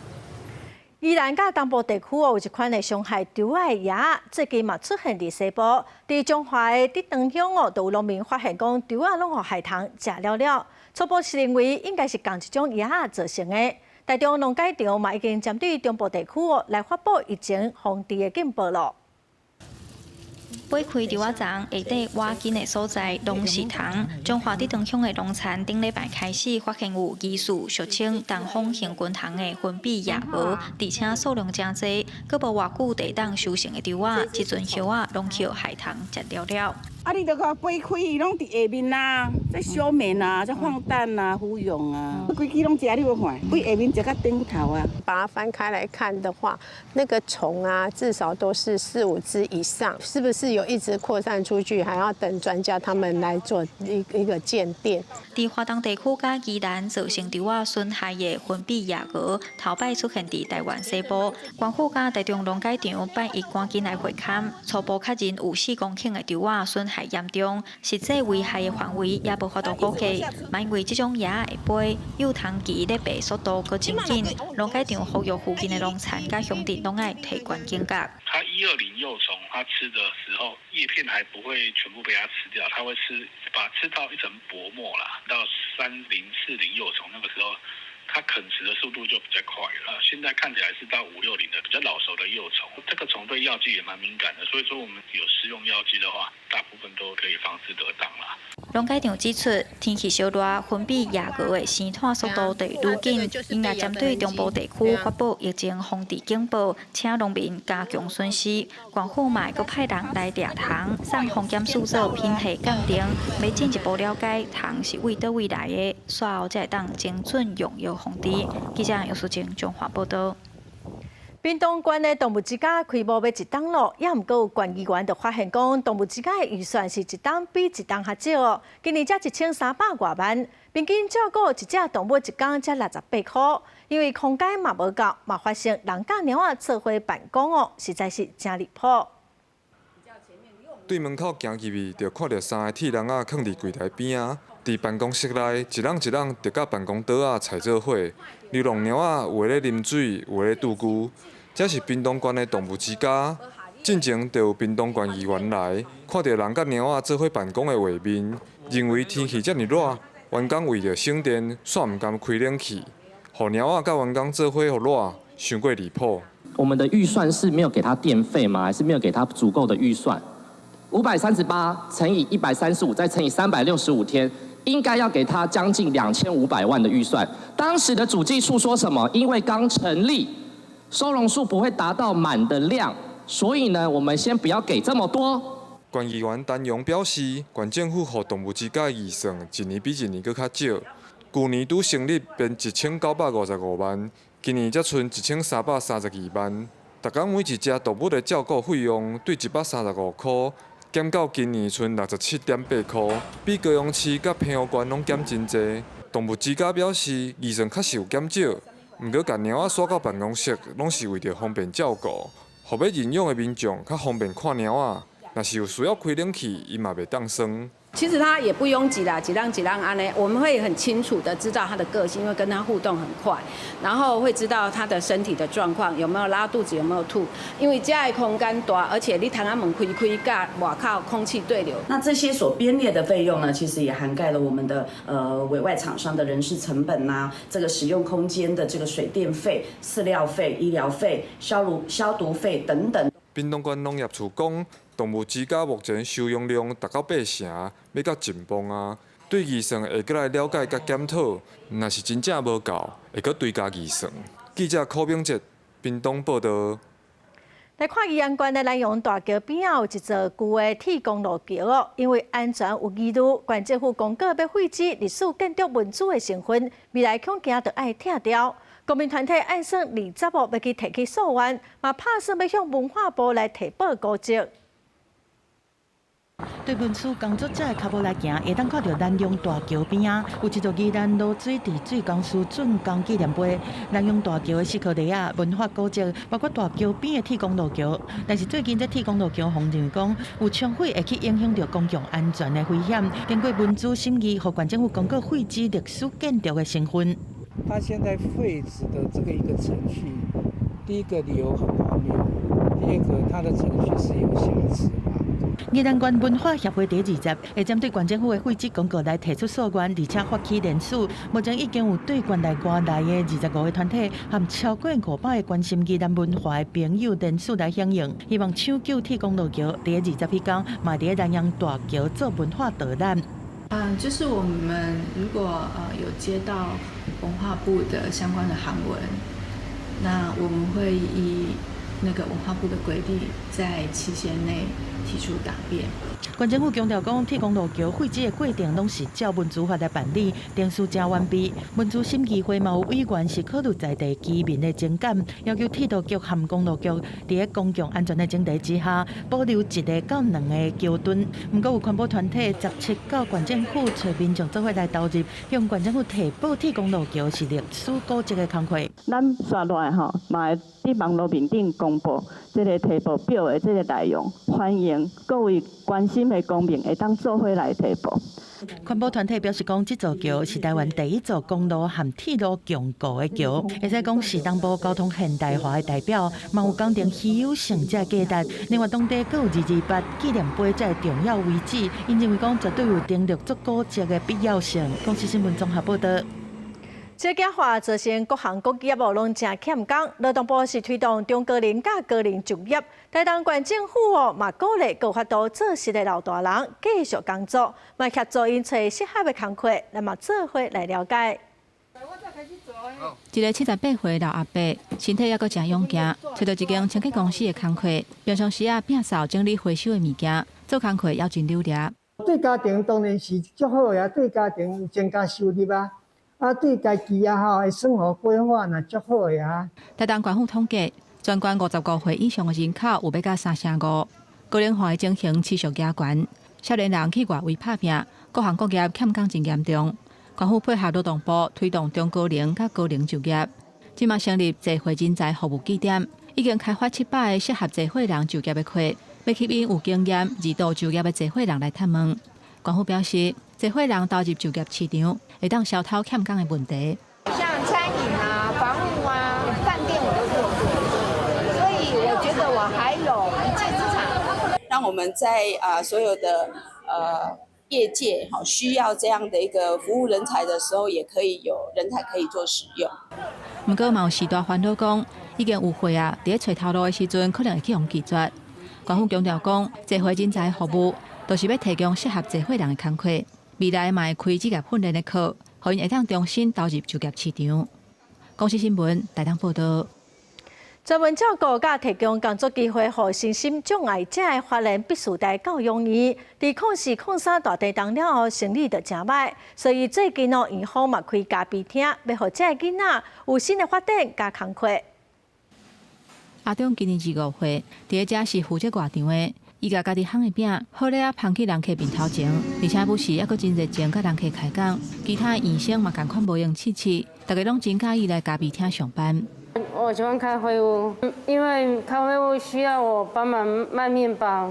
宜兰甲东部地区有一款的伤害猪仔的鸭，最近嘛出现伫西部。伫中华的竹塘乡都有农民发现讲猪仔拢互害虫食了，初步是认为应该是共一种鸭造成的。台中农改场嘛已经针对中部地区来发布疫情防治的警报咯。尾开猪仔场下底挖金的所在拢是塘。中华竹塘乡的农田顶礼拜开始发现有疑似俗称东方行军塘的分泌野蛾，而且数量真济，佫无偌久地当收成的猪仔，即阵叶仔拢被害虫食了。啊！你著甲掰开，伊拢伫下面啦，在修面啊，在放蛋啊、孵蛹啊，规支拢食，你无看？规下面食到顶头啊！把它翻开来看的话，那个虫啊，至少都是4、5只以上，是不是有一直扩散出去？还要等专家他们来做一个鉴定。伫华东地区甲宜兰造成猪仔损害的分泌野蛾，头摆出现伫台湾西部。官府甲台中农改场拜一赶紧来会勘，初步确认有4公顷的猪仔损害严重，实际危害的范围也无法度估计。嘛因为这种野会飞，幼虫期咧爬速度搁真紧，农改场呼吁附近的农产甲乡镇拢爱提高警觉。它120幼虫，它吃的时候叶片还不会全部被它吃掉，它会吃到一层薄膜啦，到30、40幼虫那个时候。它啃食的速度就比较快了，现在看起来是到5、60的比较老熟的幼虫，这个虫对药剂也蛮敏感的，所以说我们有施用药剂的话，大部分都可以防治得当啦。农改场指出，天气小热，分泌野鹅的生产速度就愈紧，因也针对中部地区发布疫情防治警报，请农民加强巡视。县府嘛阁派人来抓虫，送防检署所品系鉴定，要进一步了解虫是为倒位来的，随后才会当精准用药防治。记者杨淑静中华报道。屏东县的动物之家开幕要一档咯，也毋过有县议员就发现讲，动物之家的预算是一档比一档较少哦。今年才1300多万，平均照顾一只动物一工才68块，因为空间嘛无够，嘛发生人甲猫仔做伙办公哦，实在是真离谱。对门口行入去，就看到3个铁人仔囥伫柜台边啊。伫办公室内，一人伫甲办公桌仔踩做伙，流浪猫仔有咧啉水，有咧拄久。这是屏东县的动物之家。进前就有屏东县议员来，看到人甲猫仔做伙办公的画面，认为天气遮尔热，员工为着省电，煞毋甘开冷气，互猫仔甲员工做伙互热，伤过离谱。我们的预算是没有给他电费吗？还是没有给他足够的预算？538乘以135，再乘以365天。应该要给他将近2500万的预算。当时的主计处说什么？因为刚成立，收容数不会达到满的量，所以呢，我们先不要给这么多。县议员陈勇表示，县政府予动物之家预算一年比一年搁较少，去年拄成立便1955万，今年才剩1332万。逐工每一只动物的照顾费用对135块。减到今年剩67.8块，比高雄市甲平湖县拢减真济。动物之家表示，预算确实有减少，毋过甲猫仔锁到办公室，拢是为着方便照顾，互要认养的民众较方便看猫仔。若是有需要开冷气，伊嘛袂当算。其实它也不拥挤啦，几浪安呢，我们会很清楚的知道它的个性，因为跟它互动很快，然后会知道它的身体的状况，有没有拉肚子，有没有吐。因为家的空间大，而且你窗仔门开，甲外靠空气对流。那这些所编列的费用呢，其实也涵盖了我们的委外厂商的人事成本呐，这个使用空间的这个水电费、饲料费、医疗费、消毒费等等。屏东县农业处讲，动物之家目前收容量达到8成，要到紧绷啊。对预算会过来了解甲检讨，若是真正无够，会搁追加预算。记者柯炳哲，屏东报道。来看宜安县的南洋大桥边啊，有一座旧的铁公路桥哦，因为安全有疑虑，县政府公告要废止历史建筑文字的成分，未来恐惊就爱拆掉。公民团体按算20亿要去提起诉愿，嘛拍算要向文化部来提报告职。对文书工作者的脚步来行，会当看到南洋大桥边啊，有一座宜兰露水地水工师准工纪念碑。南洋大桥的石刻地啊，文化古迹包括大桥边的铁公路桥，但是最近这铁公路桥风认讲有冲毁，会去影响到公共安全的危险。经过文字审议，和县政府公告废止历史建筑的成分。他现在废止的这个一个程序，第一个理由很荒谬，第二个他的程序是有瑕疵嘛。宜兰县文化协会第20会针对县政府的废止公告来提出诉愿，而且发起联署。目前已经有对县内外的25个团体和超过500个关心宜兰文化的朋友联署来响应，希望抢救铁公路桥第20迄天嘛伫南洋大桥做文化导览。就是我们如果有接到文化部的相关的函文，那我们会依那个文化部的规定，在期限内提出答辩。县政府强调讲，铁公路桥废止的过程拢是照文字法来办理，程序真完备。文字审议会嘛有委员是考虑在地居民的情感，要求铁道局和公路局伫公共安全的前提之下，保留1个到2个桥墩。不过有环保团体17到县政府找民众做伙来投入，向县政府提报铁公路桥是历史古迹的工课。咱刷落来吼，嘛会伫网络面顶公公布这个提报表的这个内容，欢迎各位关心的公民会当做伙来提报。环保团体表示讲，这座桥是台湾第一座公路和铁路共构的桥，会使讲是东部交通现代化的代表，嘛有讲定稀有性这价值。另外，当地佫有228纪念碑这重要遗址，因认为讲绝对有登录做古迹的必要性。公司新闻综合报道。这假化造成各行各业拢正欠工，劳动部是推动中高龄甲高龄就业，台东县政府嘛鼓励各法度做事的老大人继续工作，嘛协助因找适合的工课，咱嘛做伙来了解。一个78岁老阿伯，身体还阁真勇健，找到一间清洁公司的工课，平常时啊摒扫整理回收的物件，做工课要真努力。对家庭当然是足好呀，对家庭增加收入啊。对家己的生活规划也足好呀。台东县府统计，全县55岁以上的人口有要到3.5%，高龄化的情形持续加悬，少年人去外围打拼，各行各业欠工真严重。县府配合劳动部推动中高龄甲高龄就业，即马成立社会人才服务据点，已经开发700个适合社会人就业的课，要吸引有经验2度就业的社会人来探问。县府表示，社会人投入就业市场，会当消透欠工的问题。像餐饮啊、房屋啊、饭店我都做过，所以我觉得我还有一技之长。让我们在所有的业界需要这样的一个服务人才的时候，也可以有人才可以做使用。不过，嘛有时大烦恼讲，已经有会啊，伫找头路的时阵，可能会去互拒绝。县府强调讲，社会人才服务都是要提供适合社会人的工课，未来嘛会开职业训练的课，让因会当重新投入就业市场。公司新闻台东报道。专门照顾甲提供工作机会予身心障碍者的华人必须带教育院，伫04、03大地震了后，生意就真歹，所以最近院方嘛开家备厅，要予这个囡仔有新的发展加工课。阿中今年25岁，伫遮是负责外场的。伊甲家己烘的饼，好咧啊，捧去人客面头前，而且不时还阁真热情，甲人客开讲。其他医生嘛共款无用气气，大家拢真介意来咖啡厅上班。我喜欢开会务，因为开会务需要我帮忙卖面包。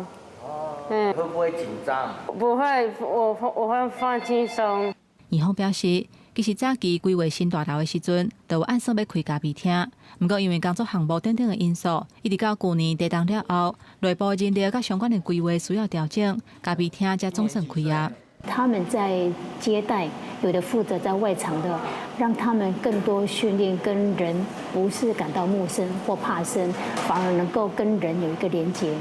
会不会紧张？不会，我会放轻松。院方表示，其实早期规划新大楼的时阵，就有按算要开咖啡厅，不过因为工作项目等等的因素，一直到去年地震了后，内部人力甲相关的规划需要调整，咖啡厅才总算开业。他们在接待，有的负责在外场的，让他们更多训练跟人不是感到陌生或怕生，反而能够跟人有一个连结，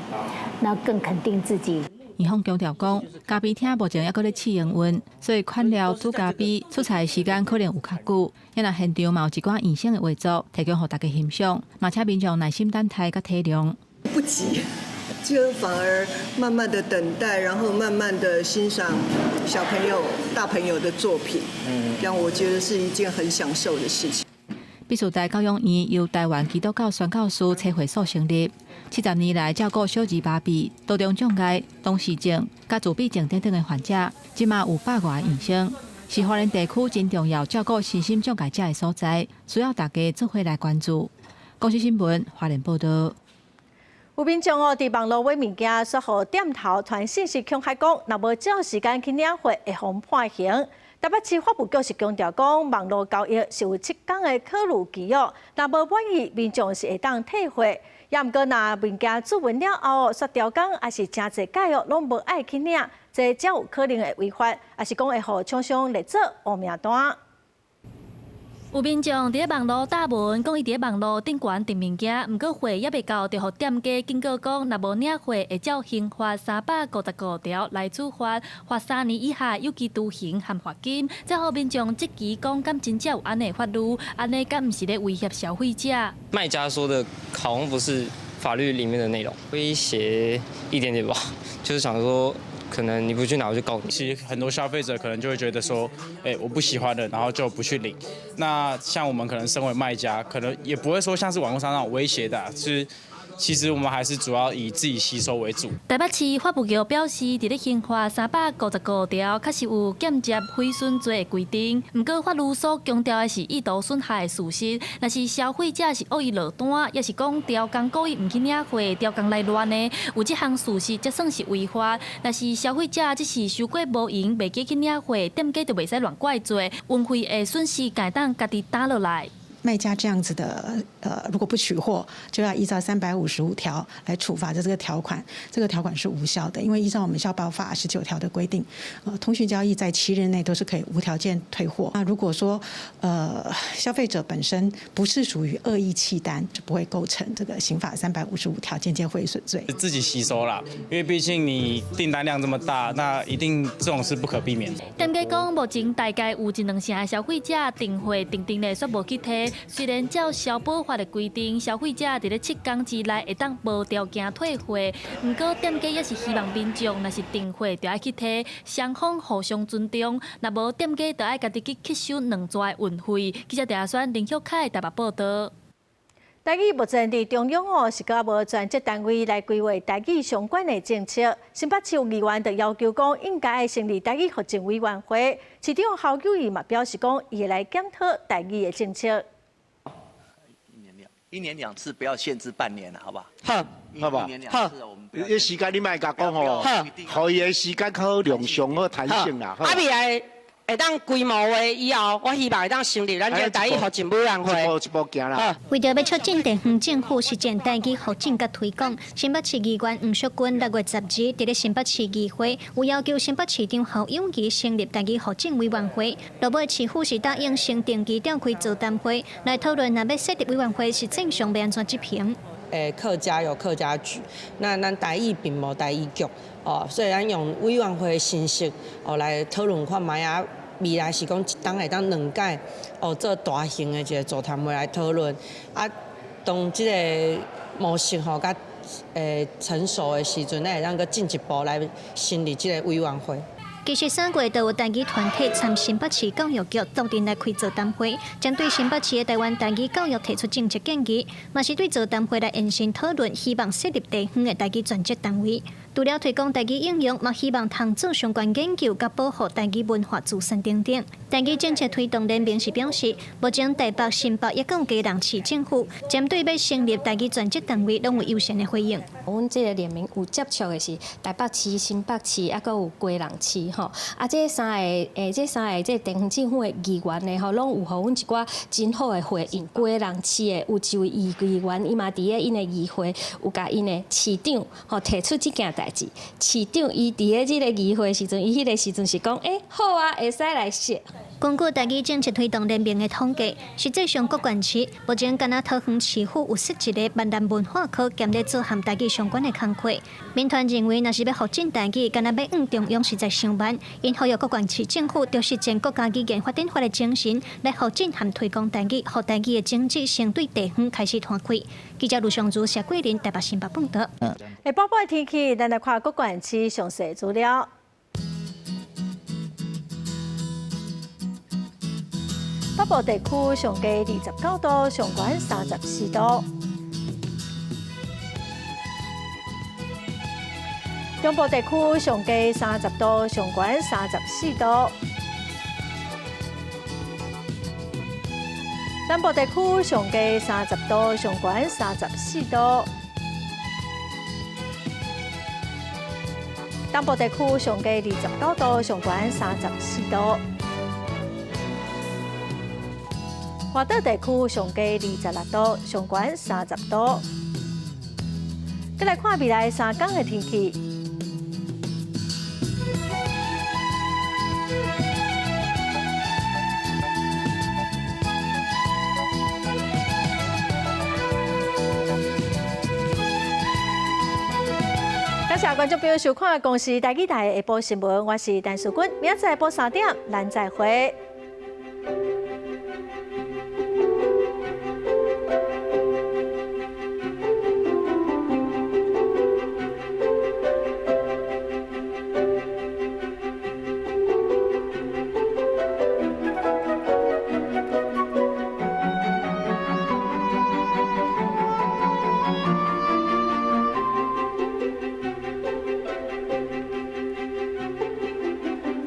那更肯定自己。院方强调讲，咖啡厅目前还阁咧试营运，所以款料煮咖啡出菜的时间可能有较久。也若现场嘛有一寡医生的画作，提供予大家欣赏，嘛请民众耐心等待甲体谅。不急，就反而慢慢的等待，然后慢慢的欣赏小朋友、大朋友的作品，让我觉得是一件很享受的事情。必须在教育院由台湾基督教宣教师车会所成立，70年来照顾小儿麻痹、多重障碍、东视症、甲自闭症等等的患者，即马有100多个医生，是华人地区真重要照顾身心障碍者的所在，需要大家做伙来关注。公司新闻华联报道。有民众伫网络买物件，说互店头传信息恐吓讲，若无照时间去领货，会互判刑。台北市法务局是强调讲，网络交易是有7天的考虑期哦，若无满意，民众是会当退货。也毋过，若物件做完了后，煞调工还是真侪解约，拢无爱去领，这才有可能会违法，也是讲会互厂商列做黑名单。有民众伫网络打文，讲伊伫网络顶悬订物件，毋过货还未到，就互店家警告讲，若无领货，会照刑法355条来处罚，罚3年以下有期徒刑含罚金。再互民众质疑讲，敢真正有安尼法律？安尼敢毋是咧威胁消费者？卖家说的好像不是法律里面的内容，威胁一点点吧，就是想说。可能你不去拿，我就告你。其实很多消费者可能就会觉得说，我不喜欢的，然后就不去领。那像我们可能身为卖家，可能也不会说像是网络上那种威胁的，是其实我们还是主要以自己吸收为主。台北市法务局表示，伫咧刑法359条，确实有间接毁损罪的规定。不过，法律所强调的是意图损害的事实。若是消费者是恶意落单，也是讲调工故意唔去领货，调工来乱的，有这项事实才算是违法。若是消费者只是收过无用，袂记去领货，店家就袂使乱怪罪，运费的损失该当家己打落来。卖家这样子的，如果不取货，就要依照355条来处罚的这个条款，这个条款是无效的，因为依照我们消保法19条的规定，通讯交易在7日内都是可以无条件退货。那如果说消费者本身不是属于恶意弃单，就不会构成这个刑法355条间接毁损罪。自己吸收啦，因为毕竟你订单量这么大，那一定这种是不可避免的。店家讲，目前大概有1、2成消费者订货定的却无去提。虽然照消保法的规定，消费者伫咧7天之内会当无条件退货，不过店家也是希望民众若是订货就要去提，双方互相尊重。若无店家就要家己去吸收2抓的运费。记者陈选林秀凯台北报道。台语目前伫中央是甲无专职单位来规划台语相关的政策。新北市有议员就要求讲，应该成立台语发展委员会。市长侯友宜嘛表示讲，伊会来检讨台语的政策。1年2次，不要限制半年了，好不好？好，好吧。1年2次，我们不要。时间你莫甲讲吼，好，伊的时间较好量上好弹性啦。啊，未来会当规模化以后，我希望会当成立咱这台语发展委员会。一步行啦。为着要促进地方政府实践台语发展甲推广，新北市议员吴淑君6月10日伫咧新北市议会有要求新北市长侯友宜成立台语发展委员会。落尾市府是答应先定期召开座谈会来讨论，若要设立委员会是正常要安怎执行。客家有客家局，那咱台语并无台语局哦，所以咱用委员会的形式来讨论看卖啊。未来是讲一档会当2届做大型的一个座谈会来讨论，啊，当这个模式甲成熟的时阵，咱会当搁进一步来成立这个委员会。其实3月就有台语团体参新北市教育局斗阵来开座谈会，针对新北市的台湾台语教育提出政策建议，嘛是对座谈会来延伸讨论，希望设立地方的台语专职单位。除了推广台语应用，嘛希望通做相关研究，甲保护台语文化资产等等。台语政策推动联盟是表示，目前台北、新北也有基隆市政府针对要成立台语专职单位，拢有优先的回应。阮这个联盟有接触的是台北市、新北市，还佫有基隆市吼。啊，这三个地方政府的议员呢，吼，拢有互阮一寡真好的回应。基隆市的有一位议员，伊嘛伫咧因的议会有甲因的市长吼提出这件代志。市长伊伫咧这个议会时阵，伊迄个时阵是讲，好啊，会使来写。根据台语政策推动联盟的统计，实际上各县市目前敢若桃园市府有设一个闽南文化科，兼咧做和台语相关的工作。民团认为，若是要发展台语，敢若要往中央实在上班，因呼吁各县市政府着实践国家语言发展法的精神，来发展和推广台语，让台语的经济先对地方开始摊开。记者卢尚珠、谢桂林台北新北报道。下晡晡的天气，咱来看各县市详细资料。北部地区上低29度，上悬34度；中部地区上低30度，上悬34度；南部地区上低30度，上悬34度；东部地区上低29度，上悬34度。华岛地区上低26度，上悬30度。再来看未来3天的天气。感谢观众朋友收看《公视台语台》下晡新闻，我是陈淑君，明仔载下晡3点，咱再会。